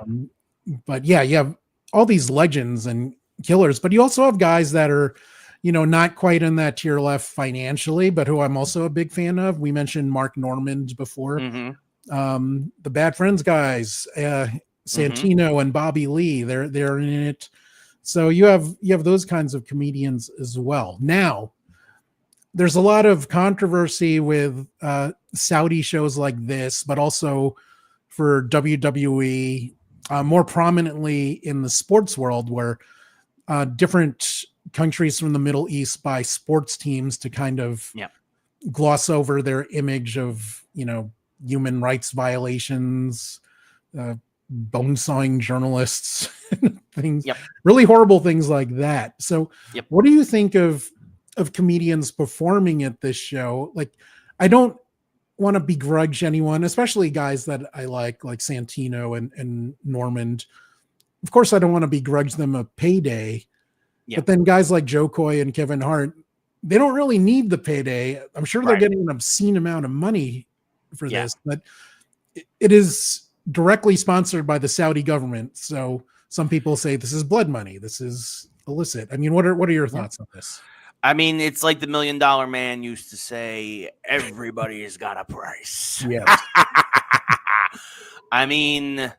But you have all these legends and killers, but you also have guys that are, not quite in that tier left financially, but who I'm also a big fan of. We mentioned Mark Normand before.
Mm-hmm.
The Bad Friends guys, Santino and Bobby Lee, they're in it. So you have those kinds of comedians as well. Now, there's a lot of controversy with Saudi shows like this, but also for WWE, more prominently in the sports world, where different countries from the Middle East buy sports teams to kind of gloss over their image of, human rights violations, bone sawing journalists, things, really horrible things like that. So what do you think of comedians performing at this show? Like, I don't want to begrudge anyone, especially guys that I like Santino and Normand. Of course, I don't want to begrudge them a payday, but then guys like Joe Coy and Kevin Hart, they don't really need the payday. I'm sure they're getting an obscene amount of money for this, but it is directly sponsored by the Saudi government. So some people say this is blood money. This is illicit. I mean, what are your thoughts on this?
I mean, it's like the $1 Million Man used to say, everybody has got a price.
Yes.
I mean,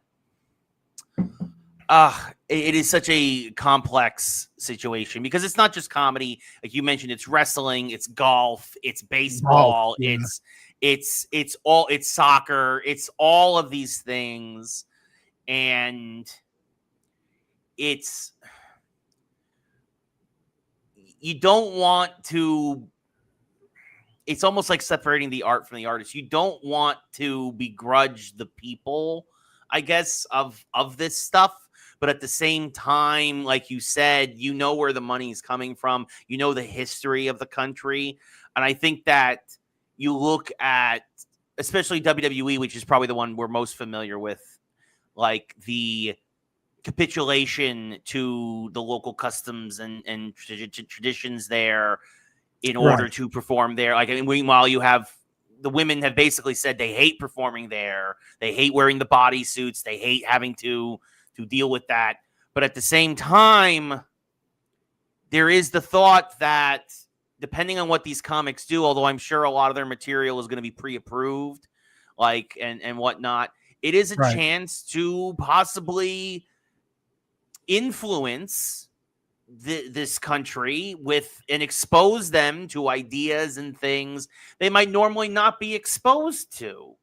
it is such a complex situation because it's not just comedy. Like you mentioned, it's wrestling, it's golf, it's baseball, it's soccer, it's all of these things. And you don't want to, it's almost like separating the art from the artist. You don't want to begrudge the people, I guess, of this stuff. But at the same time, like you said, where the money is coming from. You know the history of the country. And I think that you look at, especially WWE, which is probably the one we're most familiar with, like the capitulation to the local customs and traditions there in order to perform there. Like, I mean, meanwhile, you have the women have basically said they hate performing there. They hate wearing the bodysuits. They hate having to deal with that. But at the same time, there is the thought that depending on what these comics do, although I'm sure a lot of their material is going to be pre-approved, like, and whatnot, it is a chance to possibly influence this country with and expose them to ideas and things they might normally not be exposed to.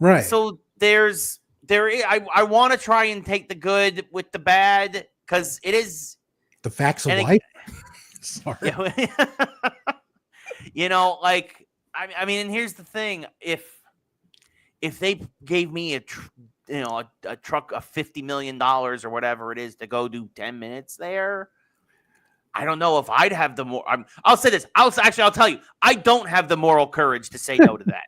Right.
So I want to try and take the good with the bad because it is
the facts of life. Sorry.
Like, I mean, and here's the thing: if they gave me a truck of $50 million or whatever it is to go do 10 minutes there, I don't know if I'd have the more. I'll say this. I'll tell you, I don't have the moral courage to say no to that.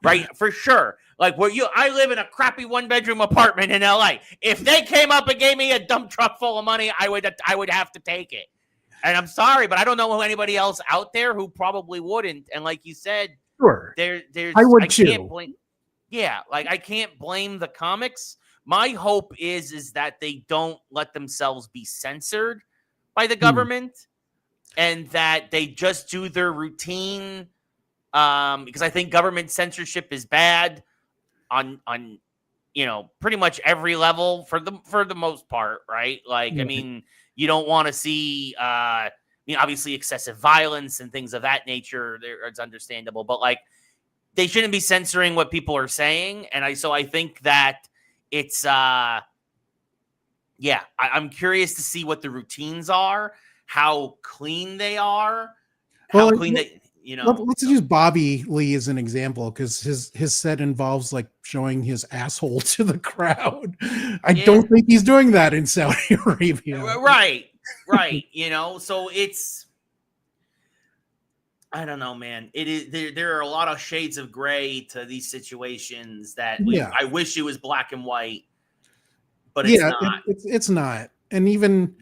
Right, for sure. Like I live in a crappy 1-bedroom apartment in LA. If they came up and gave me a dump truck full of money, I would have to take it. And I'm sorry, but I don't know anybody else out there who probably wouldn't. And like you said,
Sure.
there's
I would
I can't
too.
blame. Yeah, like I can't blame the comics. My hope is that they don't let themselves be censored by the
Hmm.
government, and that they just do their routine. Because I think government censorship is bad on pretty much every level for the most part, right? Like, I
Right.
mean, you don't want to see obviously excessive violence and things of that nature. It's understandable, but like they shouldn't be censoring what people are saying. And I think that it's I'm curious to see what the routines are, how clean they are,
Well,
how clean they
let's use Bobby Lee as an example, because his set involves like showing his asshole to the crowd. I
yeah.
don't think he's doing that in Saudi Arabia.
Right. So it's I don't know, man. It is there are a lot of shades of gray to these situations that
Yeah.
I wish it was black and white, but it's
Yeah,
not.
it's not. And even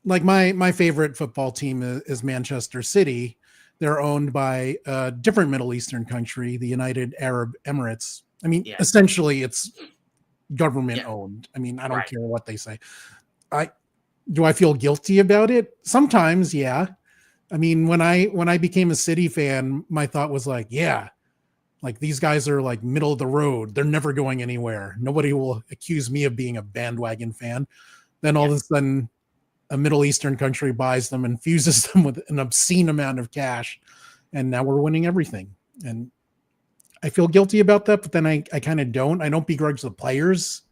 like my favorite football team is Manchester City. They're owned by a different Middle Eastern country, the United Arab Emirates. I mean,
Yeah.
essentially, it's government
Yeah.
owned. I mean, I don't
Right.
care what they say. I feel guilty about it? Sometimes, yeah. I mean, when I became a City fan, my thought was like, yeah, like these guys are like middle of the road. They're never going anywhere. Nobody will accuse me of being a bandwagon fan. Then all of a
Yes.
sudden, a Middle Eastern country buys them and fuses them with an obscene amount of cash, and now we're winning everything. And I feel guilty about that, but then I kind of don't. I don't begrudge the players.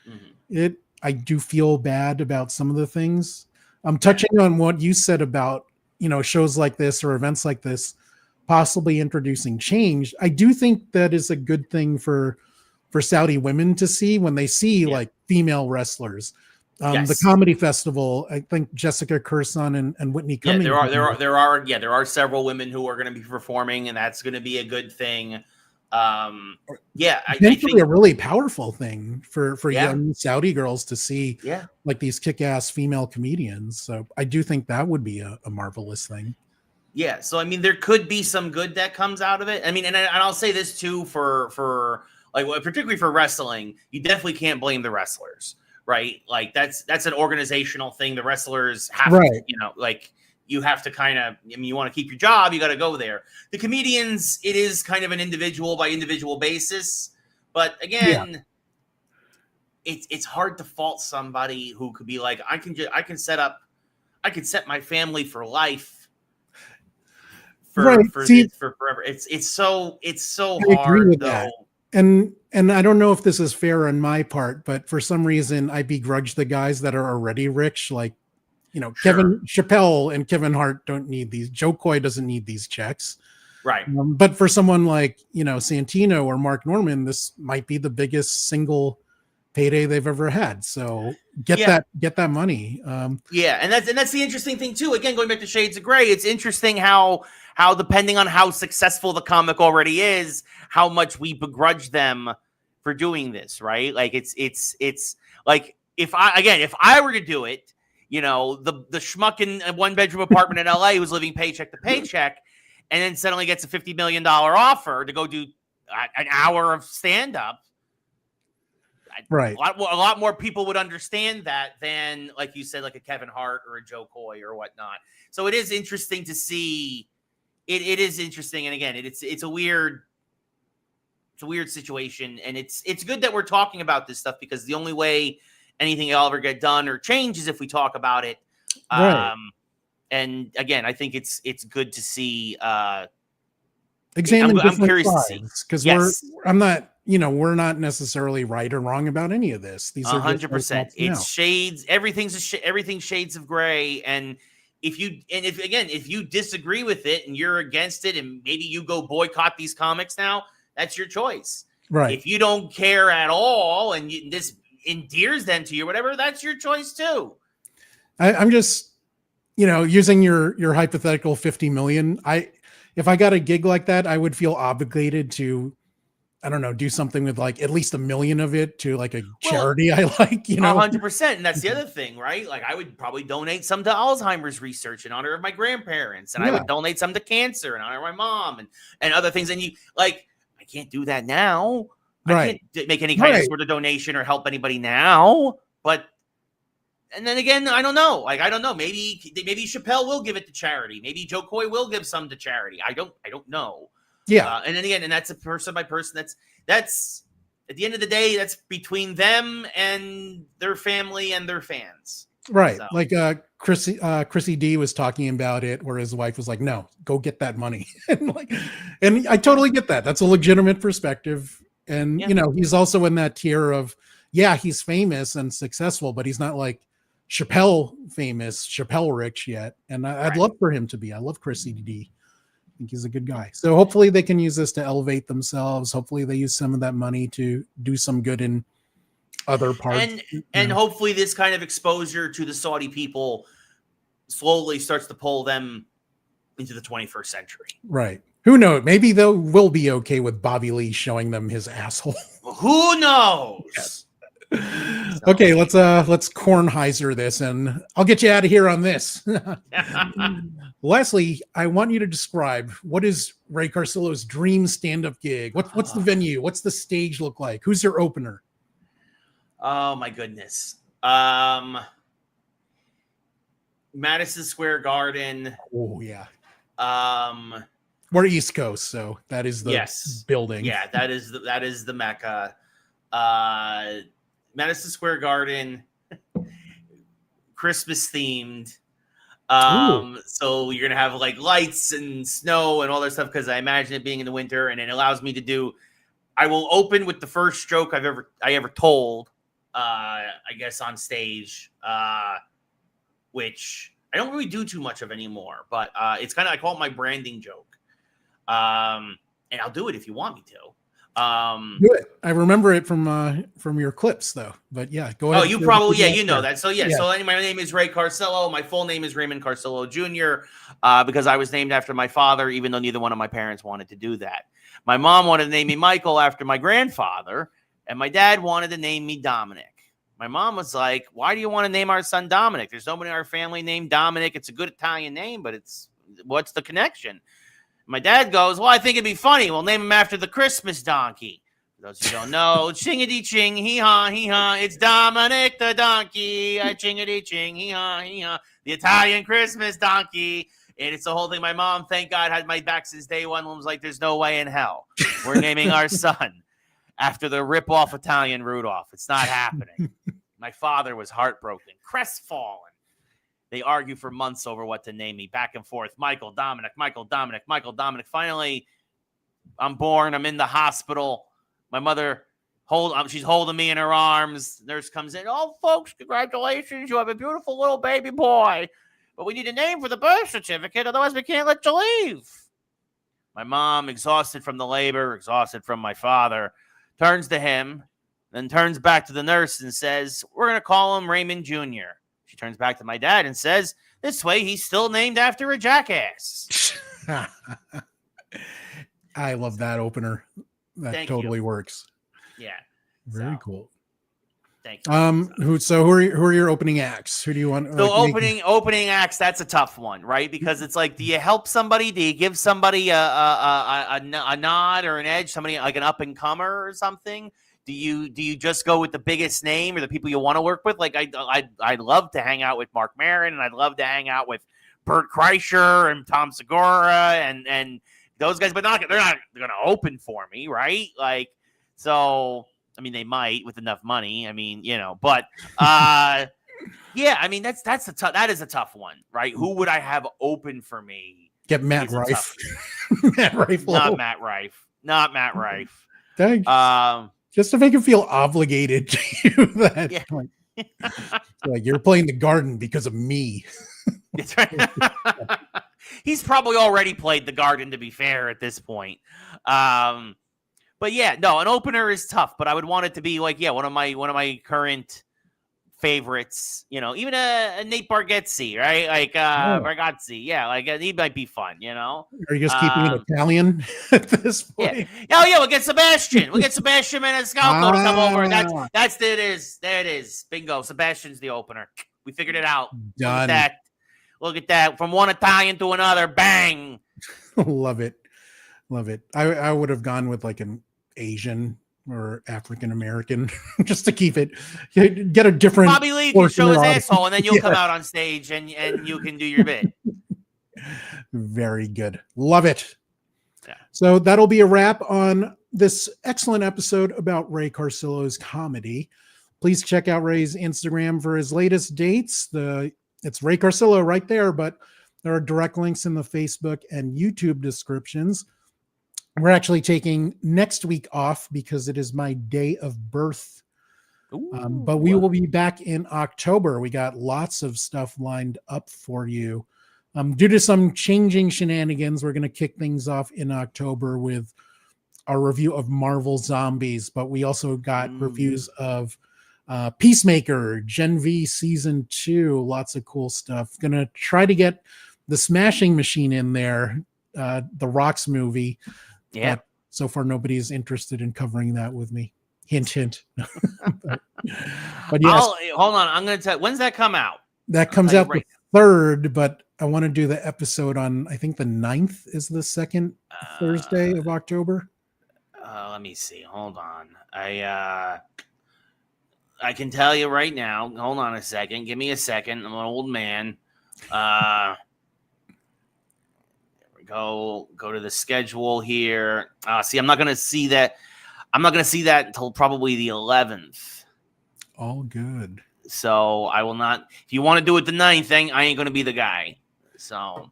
Mhm.
I do feel bad about some of the things. I'm
Yeah.
touching on what you said about, shows like this or events like this possibly introducing change. I do think that is a good thing for Saudi women to see when they see
Yeah.
like female wrestlers. The
Yes.
comedy festival, I think Jessica Curson and Whitney
Yeah,
Cummings.
there are several women who are going to be performing, and that's going to be a good thing. I
Potentially
think
a really powerful thing for
yeah,
young Saudi girls to see
yeah.
like these kick-ass female comedians. So I do think that would be a marvelous thing.
Yeah, so I mean, there could be some good that comes out of it. I mean, and I'll say this too for like particularly for wrestling, you definitely can't blame the wrestlers, right? Like that's an organizational thing. The wrestlers have to,
Right.
like you have to kind of. I mean, you want to keep your job, you got to go there. The comedians, it is kind of an individual by individual basis, but
Yeah.
again, it's hard to fault somebody who could be like, I can set my family for life
Right. See,
for forever. It's so
I agree
hard
with
though.
that. And I don't know if this is fair on my part, but for some reason I begrudge the guys that are already rich. Like,
Sure.
Kevin Chappelle and Kevin Hart don't need these. Joe Coy doesn't need these checks.
Right.
But for someone like, Santino or Mark Norman, this might be the biggest single payday they've ever had. So get
Yeah.
that money.
Yeah, and that's the interesting thing too. Again, going back to Shades of Grey, it's interesting how depending on how successful the comic already is, how much we begrudge them for doing this, right? Like it's like if I were to do it, the schmuck in a 1-bedroom apartment in LA who's living paycheck to paycheck, and then suddenly gets a $50 million offer to go do an hour of stand up.
Right.
A lot more people would understand that than, like you said, like a Kevin Hart or a Joe Coy or whatnot. So it is interesting to see. It is interesting, and again, it's a weird situation, and it's good that we're talking about this stuff, because the only way anything will ever get done or change is if we talk about it.
Right.
And again, I think it's good to see.
Examine
I'm
different
curious to see.
sides, because
Yes.
we're not necessarily right or wrong about any of this. These are just our
100%.
thoughts
It's
now.
shades. Everything's shades of gray. And if you disagree with it and you're against it, and maybe you go boycott these comics now, that's your choice.
Right.
If you don't care at all and this endears them to you, or whatever, that's your choice too.
I'm just, using your hypothetical 50 million. If I got a gig like that, I would feel obligated to I don't know, do something with like at least 1 million of it to like a charity I like,
100%. And that's the other thing, right? Like I would probably donate some to Alzheimer's research in honor of my grandparents, and I would donate some to cancer in honor of my mom, and other things. And I can't do that now.
Right.
I can't make any kind of sort of donation or help anybody now. But and then again, I don't know. Like I don't know. Maybe Chappelle will give it to charity. Maybe Joe Coy will give some to charity. I don't know.
Yeah.
And then again, and that's a person by person. That's at the end of the day, that's between them and their family and their fans.
Right. So. Like Chrissy D was talking about it, where his wife was like, no, go get that money. and I totally get that. That's a legitimate perspective. And, he's also in that tier of, he's famous and successful, but he's not like Chappelle famous, Chappelle rich yet. And I'd love for him to be. I love Chrissy D. I think he's a good guy. So hopefully they can use this to elevate themselves. Hopefully they use some of that money to do some good in other parts.
And hopefully this kind of exposure to the Saudi people slowly starts to pull them into the 21st century. Right.
Who knows? Maybe they will be okay with Bobby Lee showing them his asshole.
Who knows?
Yes. Okay, let's Kornheiser this, and I'll get you out of here on this. Leslie, I want you to describe what is Ray Carsillo's dream stand-up gig. What's the venue? What's the stage look like? Who's your opener?
Oh my goodness. Madison Square Garden.
Oh yeah. We're East Coast, so that is the building.
Yeah, that is the Mecca. Madison Square Garden, Christmas themed. So you're gonna have like lights and snow and all that stuff, because I imagine it being in the winter, and it allows me to do. I will open with the first joke I ever told. I guess on stage, which I don't really do too much of anymore, but it's kind of, I call it my branding joke. And I'll do it if you want me to.
Do it. I remember it from your clips though, but yeah, go ahead.
Oh, you probably, you know that. So so anyway, my name is Ray Carsillo. My full name is Raymond Carsillo Jr. Because I was named after my father, even though neither one of my parents wanted to do that. My mom wanted to name me Michael after my grandfather, and my dad wanted to name me Dominic. My mom was like, why do you want to name our son Dominic? There's nobody in our family named Dominic. It's a good Italian name, but what's the connection? My dad goes, well, I think it'd be funny. We'll name him after the Christmas donkey. For those who don't know, chingity ching, hee-haw, hee-haw. It's Dominic the donkey. Chingity ching, hee-haw, hee-haw. The Italian Christmas donkey. And it's the whole thing. My mom, thank God, had my back since day one. Was like, there's no way in hell we're naming our son after the rip-off Italian Rudolph. It's not happening. My father was heartbroken, crestfallen. They argue for months over what to name me, back and forth. Michael, Dominic, Michael, Dominic, Michael, Dominic. Finally, I'm born. I'm in the hospital. My mother, she's holding me in her arms. Nurse comes in. Oh, folks, congratulations. You have a beautiful little baby boy. But we need a name for the birth certificate. Otherwise, we can't let you leave. My mom, exhausted from the labor, exhausted from my father, turns to him, then turns back to the nurse and says, we're going to call him Raymond Jr. She turns back to my dad and says, this way he's still named after a jackass.
I love that opener. That totally works.
Yeah.
Very cool.
Thank you.
Who are your opening acts? Who do you want?
So opening acts, that's a tough one, right? Because it's like, do you help somebody? Do you give somebody a nod or an edge? Somebody like an up and comer or something? Do you just go with the biggest name or the people you want to work with? Like I'd love to hang out with Mark Maron, and I'd love to hang out with Bert Kreischer and Tom Segura and those guys, but they're not going to open for me, right? Like, so I mean, they might with enough money. I mean, but yeah, I mean that is a tough one, right? Who would I have open for me?
Get Matt Rife. Matt Rife.
Not Matt Rife.
Thanks. Just to make him feel obligated to you that like you're playing the Garden because of me.
That's right. He's probably already played the Garden, to be fair, at this point. But yeah, no, an opener is tough, but I would want it to be like, one of my current favorites. You know, even a Nate Bargatze, right? Like Bargatze, yeah, like he might be fun. You know,
Are you just keeping it Italian at this point?
Yeah. Oh yeah, we'll get Sebastian. We'll get Sebastian Maniscalco to come over. That's there it is. There it is. Bingo. Sebastian's the opener. We figured it out.
Done.
Look at that. From one Italian to another. Bang.
Love it. Love it. I would have gone with like an Asian or African American just to keep it, get a different.
Bobby Lee can show his asshole, and then you'll come out on stage and you can do your bit.
Very good. Love it.
Yeah.
So that'll be a wrap on this excellent episode about Ray Carsillo's comedy. Please check out Ray's Instagram for his latest dates. It's Ray Carsillo right there, but there are direct links in the Facebook and YouTube descriptions. We're actually taking next week off because it is my day of birth. But we will be back in October. We got lots of stuff lined up for you. Due to some changing shenanigans, we're going to kick things off in October with our review of Marvel Zombies, but we also got reviews of Peacemaker, Gen V Season 2, lots of cool stuff. Going to try to get the Smashing Machine in there, the Rock's movie.
Yeah.
But so far, nobody's interested in covering that with me. Hint, hint. but yes.
Hold on. I'm going to tell you, when's that come out?
That comes out the 3rd, but I want to do the episode on, I think the 9th is the second Thursday of October.
Let me see. Hold on. I can tell you right now. Hold on a second. Give me a second. I'm an old man. Go to the schedule here. See, I'm not going to see that. I'm not going to see that until probably the 11th.
All good.
So I will not. If you want to do it the 9th, I ain't going to be the guy. So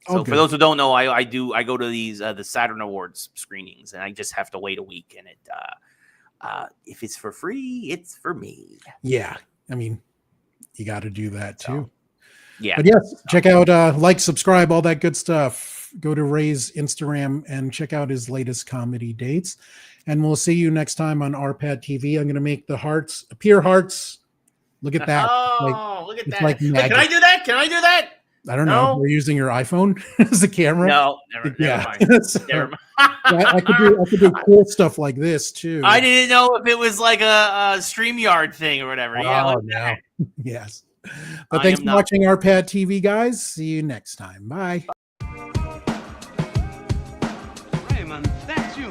for those who don't know, I go to these the Saturn Awards screenings, and I just have to wait a week. And if it's for free, it's for me.
Yeah, I mean, you got to do that too.
Yeah.
But yes, check out like, subscribe, all that good stuff. Go to Ray's Instagram and check out his latest comedy dates. And we'll see you next time on RPadTV. I'm going to make the hearts appear hearts. Look at that.
Look at that.
Like
Wait, can I do that? Can I do that?
I don't know. We're using your iPhone as a camera.
No, never mind.
So,
never mind.
I could do cool stuff like this too.
I didn't know if it was like a StreamYard thing or whatever.
No. Yes. But thanks for watching RPadTV, guys. See you next time. Bye.
Raymond, that's you.